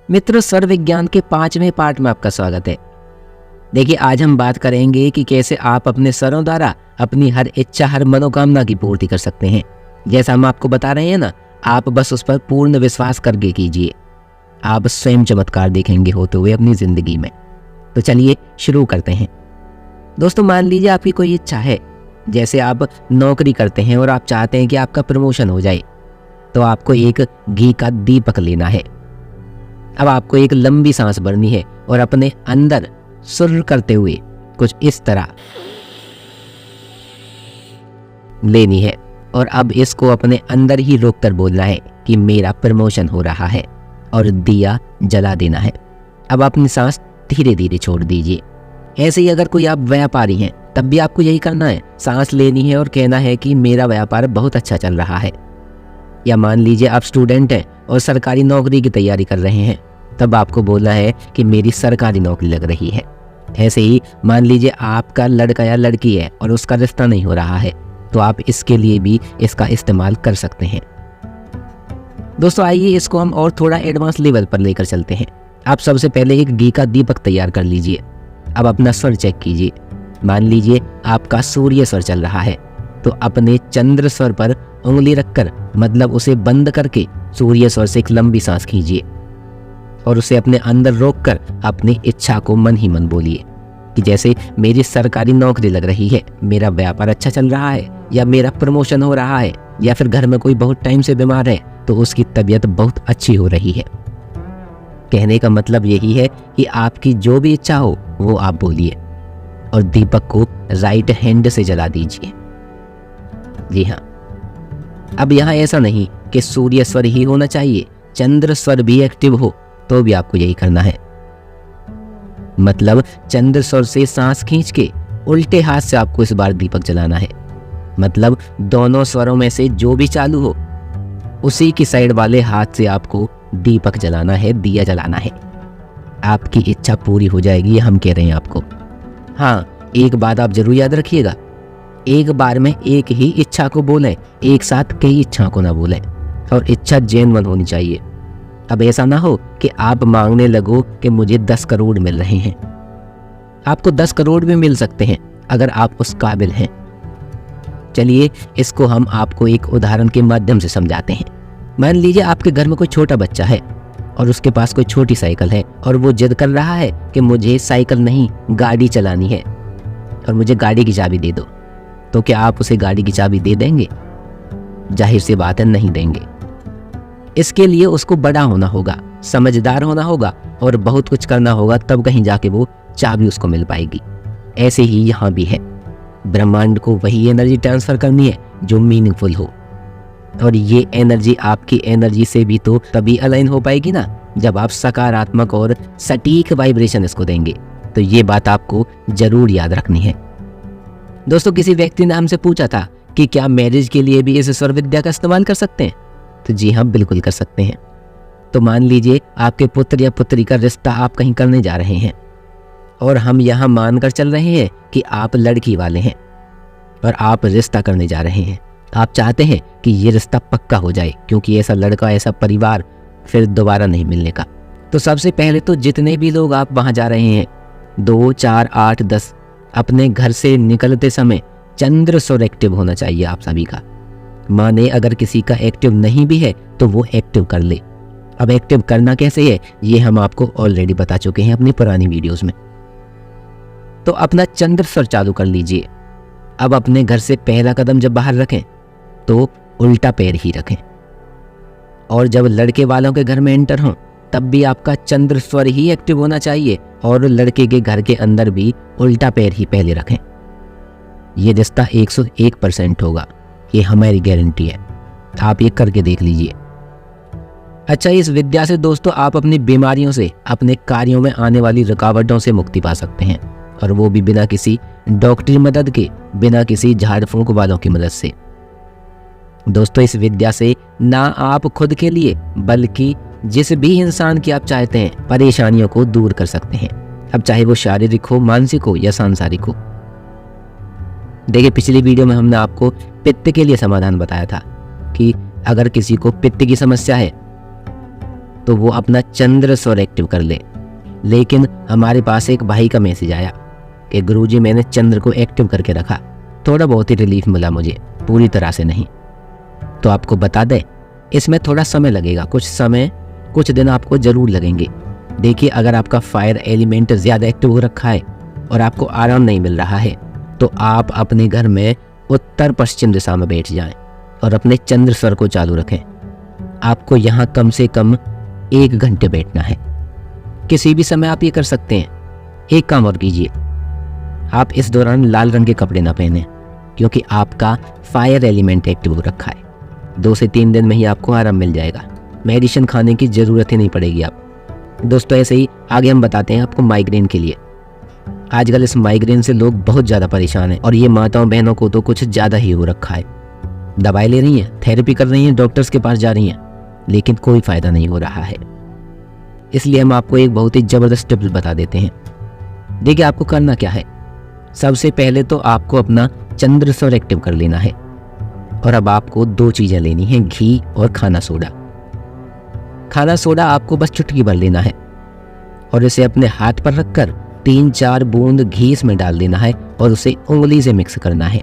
मित्रों, स्वर विज्ञान के 5वें पार्ट में आपका स्वागत है। देखिए, आज हम बात करेंगे कि कैसे आप अपने स्वरों द्वारा अपनी हर इच्छा, हर मनोकामना की पूर्ति कर सकते हैं। जैसा हम आपको बता रहे हैं ना, आप बस उस पर पूर्ण विश्वास करके कीजिए। आप स्वयं चमत्कार देखेंगे होते हुए अपनी जिंदगी में। तो चलिए शुरू करते हैं। दोस्तों, मान लीजिए आपकी कोई इच्छा है, जैसे आप नौकरी करते हैं और आप चाहते हैं कि आपका प्रमोशन हो जाए, तो आपको एक घी का दीपक लेना है। अब आपको एक लंबी सांस भरनी है और अपने अंदर सुर करते हुए कुछ इस तरह लेनी है और अब इसको अपने अंदर ही रोककर बोलना है कि मेरा प्रमोशन हो रहा है, और दिया जला देना है। अब अपनी सांस धीरे धीरे छोड़ दीजिए। ऐसे ही अगर कोई आप व्यापारी हैं, तब भी आपको यही करना है, सांस लेनी है और कहना है कि मेरा व्यापार बहुत अच्छा चल रहा है। या मान लीजिए आप स्टूडेंट हैं और सरकारी नौकरी की तैयारी कर रहे हैं, तब आपको बोलना है कि मेरी सरकारी नौकरी लग रही है। ऐसे ही मान लीजिए आपका लड़का या लड़की है और उसका रिश्ता नहीं हो रहा है, तो आप इसके लिए भी इसका इस्तेमाल कर सकते हैं। दोस्तों, आइए इसको हम और थोड़ा एडवांस लेवल पर लेकर चलते हैं। आप सबसे पहले एक घी का दीपक तैयार कर लीजिए। अब अपना स्वर चेक कीजिए। मान लीजिए आपका सूर्य स्वर चल रहा है, तो अपने चंद्र स्वर पर उंगली रखकर, मतलब उसे बंद करके, सूर्य स्वर से एक लंबी सांस खींचिए और उसे अपने अंदर रोककर अपनी इच्छा को मन ही मन बोलिए कि जैसे मेरी सरकारी नौकरी लग रही है, मेरा व्यापार अच्छा चल रहा है, या मेरा प्रमोशन हो रहा है, या फिर घर में कोई बहुत टाइम से बीमार है तो उसकी तबीयत बहुत अच्छी हो रही है। कहने का मतलब यही है कि आपकी जो भी इच्छा हो वो आप बोलिए और दीपक को राइट हैंड से जला दीजिए। जी हाँ, अब यहाँ ऐसा नहीं कि सूर्य स्वर ही होना चाहिए, चंद्र स्वर भी एक्टिव हो तो भी आपको यही करना है। मतलब चंद्र स्वर से सांस खींच के उल्टे हाथ से आपको इस बार दीपक जलाना है। मतलब दोनों स्वरों में से जो भी चालू हो, उसी की साइड वाले हाथ से आपको दीपक जलाना है, दिया जलाना है। आपकी इच्छा पूरी हो जाएगी, ये हम कह रहे हैं आपको। हाँ, एक बात आप जरूर याद रखिएगा, एक बार में एक ही इच्छा को बोलें, एक साथ कई इच्छा को ना बोलें, और इच्छा जेन्युइन होनी चाहिए। अब ऐसा ना हो कि आप मांगने लगो कि मुझे 10 करोड़ मिल रहे हैं। आपको 10 करोड़ भी मिल सकते हैं अगर आप उस काबिल हैं। चलिए इसको हम आपको एक उदाहरण के माध्यम से समझाते हैं। मान लीजिए आपके घर में कोई छोटा बच्चा है और उसके पास कोई छोटी साइकिल है और वो जिद कर रहा है कि मुझे साइकिल नहीं, गाड़ी चलानी है और मुझे गाड़ी की चाबी दे दो। तो क्या आप उसे गाड़ी की चाबी दे देंगे? जाहिर सी बात है, नहीं देंगे। इसके लिए उसको बड़ा होना होगा, समझदार होना होगा और बहुत कुछ करना होगा, तब कहीं जाके वो चाबी उसको मिल पाएगी। ऐसे ही यहाँ भी है, ब्रह्मांड को वही एनर्जी ट्रांसफर करनी है जो मीनिंगफुल हो, और ये एनर्जी आपकी एनर्जी से भी तो तभी अलाइन हो पाएगी ना, जब आप सकारात्मक और सटीक वाइब्रेशन इसको देंगे। तो ये बात आपको जरूर याद रखनी है। दोस्तों, किसी व्यक्ति ने हमसे पूछा था कि क्या मैरिज के लिए भी इस स्वर विद्या का इस्तेमाल कर सकते हैं? तो जी हाँ, बिल्कुल कर सकते हैं। तो मान लीजिए आपके पुत्र या पुत्री का रिश्ता आप कहीं करने जा रहे हैं और हम यहाँ मानकर चल रहे हैं कि आप लड़की वाले हैं और आप रिश्ता करने जा रहे हैं। आप चाहते हैं कि ये रिश्ता पक्का हो जाए, क्योंकि ऐसा लड़का, ऐसा परिवार फिर दोबारा नहीं मिलने का। तो सबसे पहले तो जितने भी लोग आप वहाँ जा रहे हैं, 2, 4, 8, 10, अपने घर से निकलते समय चंद्र स्वर एक्टिव होना चाहिए आप सभी का। माने अगर किसी का एक्टिव नहीं भी है तो वो एक्टिव कर ले। अब एक्टिव करना कैसे है, ये हम आपको ऑलरेडी बता चुके हैं अपनी पुरानी वीडियोस में। तो अपना चंद्र स्वर चालू कर लीजिए। अब अपने घर से पहला कदम जब बाहर रखें तो उल्टा पैर ही रखें, और जब लड़के वालों के घर में एंटर हों तब भी आपका चंद्र स्वर ही एक्टिव होना चाहिए, और लड़के के घर के अंदर भी उल्टा पैर ही पहले रखें। ये रिश्ता 101% होगा, ये हमारी गारंटी है। आप ये करके देख लीजिए। अच्छा, इस विद्या से दोस्तों आप अपनी बीमारियों से, अपने कार्यों में आने वाली रुकावटों से मुक्ति पा सकते हैं, और वो भी बिना किसी डॉक्टरी मदद के, बिना किसी झाड़ फूंक वालों की मदद से। दोस्तों, इस विद्या से ना आप खुद के लिए बल्कि जिस भी इंसान की आप चाहते हैं परेशानियों को दूर कर सकते हैं। अब चाहे वो शारीरिक हो, मानसिक हो या सांसारिक हो। देखिए, पिछली वीडियो में हमने आपको पित्त के लिए समाधान बताया था कि अगर किसी को पित्त की समस्या है तो वो अपना चंद्र स्वर एक्टिव कर ले। लेकिन हमारे पास एक भाई का मैसेज आया कि गुरुजी मैंने चंद्र को एक्टिव करके रखा, थोड़ा बहुत ही रिलीफ मिला मुझे, पूरी तरह से नहीं। तो आपको बता दें, इसमें थोड़ा समय लगेगा, कुछ दिन आपको जरूर लगेंगे। देखिए, अगर आपका फायर एलिमेंट ज़्यादा एक्टिव हो रखा है और आपको आराम नहीं मिल रहा है तो आप अपने घर में उत्तर पश्चिम दिशा में बैठ जाएं और अपने चंद्र स्वर को चालू रखें। आपको यहाँ कम से कम 1 घंटे बैठना है। किसी भी समय आप ये कर सकते हैं। एक काम और कीजिए, आप इस दौरान लाल रंग के कपड़े ना पहने, क्योंकि आपका फायर एलिमेंट एक्टिव हो रखा है। 2 से 3 दिन में ही आपको आराम मिल जाएगा, मेडिसिन खाने की ज़रूरत ही नहीं पड़ेगी आप। दोस्तों, ऐसे ही आगे हम बताते हैं आपको माइग्रेन के लिए। आजकल इस माइग्रेन से लोग बहुत ज़्यादा परेशान हैं और ये माताओं बहनों को तो कुछ ज़्यादा ही हो रखा है। दवाई ले रही हैं, थेरेपी कर रही हैं, डॉक्टर्स के पास जा रही हैं, लेकिन कोई फ़ायदा नहीं हो रहा है। इसलिए हम आपको एक बहुत ही ज़बरदस्त टिप्स बता देते हैं। देखिए, आपको करना क्या है। सबसे पहले तो आपको अपना चंद्र स्वर एक्टिव कर लेना है और अब आपको 2 चीज़ें लेनी हैं, घी और खाना सोडा। खाना सोडा आपको बस चुटकी भर लेना है और इसे अपने हाथ पर रखकर 3-4 बूंद घी इसमें डाल देना है और उसे उंगली से मिक्स करना है।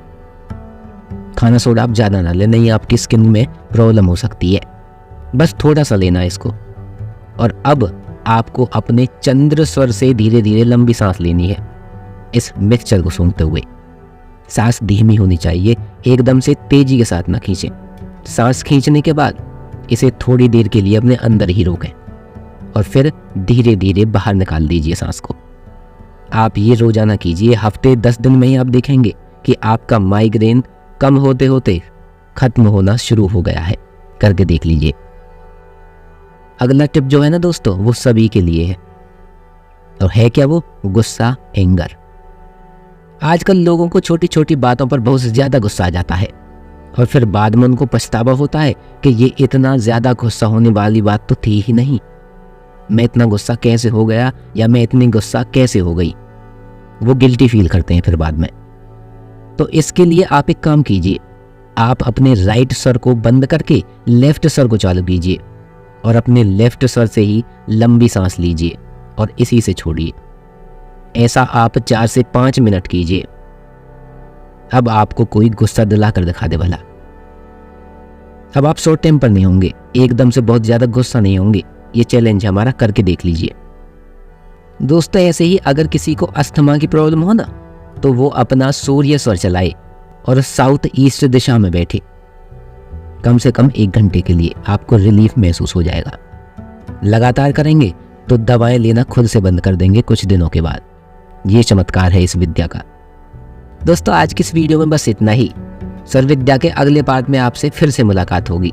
खाना सोडा आप ज़्यादा ना लें, नहीं आपकी स्किन में प्रॉब्लम हो सकती है। बस थोड़ा सा लेना है इसको। और अब आपको अपने चंद्र स्वर से धीरे धीरे लंबी सांस लेनी है इस मिक्सचर को सूंघते हुए। सांस धीमी होनी चाहिए, एकदम से तेजी के साथ ना खींचें। सांस खींचने के बाद इसे थोड़ी देर के लिए अपने अंदर ही रोकें और फिर धीरे धीरे बाहर निकाल दीजिए सांस को। आप ये रोजाना कीजिए। हफ्ते 10 दिन में ही आप देखेंगे कि आपका माइग्रेन कम होते होते खत्म होना शुरू हो गया है। करके देख लीजिए। अगला टिप जो है ना दोस्तों, वो सभी के लिए है। और है क्या वो? गुस्सा, एंगर। आजकल लोगों को छोटी छोटी बातों पर बहुत ज्यादा गुस्सा आ जाता है और फिर बाद में उनको पछतावा होता है कि ये इतना ज्यादा गुस्सा होने वाली बात तो थी ही नहीं, मैं इतना गुस्सा कैसे हो गया या मैं इतनी गुस्सा कैसे हो गई। वो गिल्टी फील करते हैं फिर बाद में। तो इसके लिए आप एक काम कीजिए, आप अपने राइट सर को बंद करके लेफ्ट सर को चालू कीजिए और अपने लेफ्ट सर से ही लंबी सांस लीजिए और इसी से छोड़िए। ऐसा आप 4 से 5 मिनट कीजिए। अब आपको कोई गुस्सा दिला कर दिखा दे भला। अब आप शॉर्ट टेम्पर नहीं होंगे, एकदम से बहुत ज्यादा गुस्सा नहीं होंगे। ये चैलेंज हमारा, करके देख लीजिए। दोस्तों, ऐसे ही अगर किसी को अस्थमा की प्रॉब्लम हो ना, तो वो अपना सूर्य स्वर चलाए और साउथ ईस्ट दिशा में बैठे। कम से कम 1 घंटे के लिए आपको रिलीफ महसूस हो जाएगा। लगातार करेंगे तो दवाएं लेना खुद से बंद कर देंगे कुछ दिनों के बाद। ये चमत्कार है इस विद्या का। दोस्तों, आज की इस वीडियो में बस इतना ही। सर्वविद्या के अगले पार्ट में आपसे फिर से मुलाकात होगी।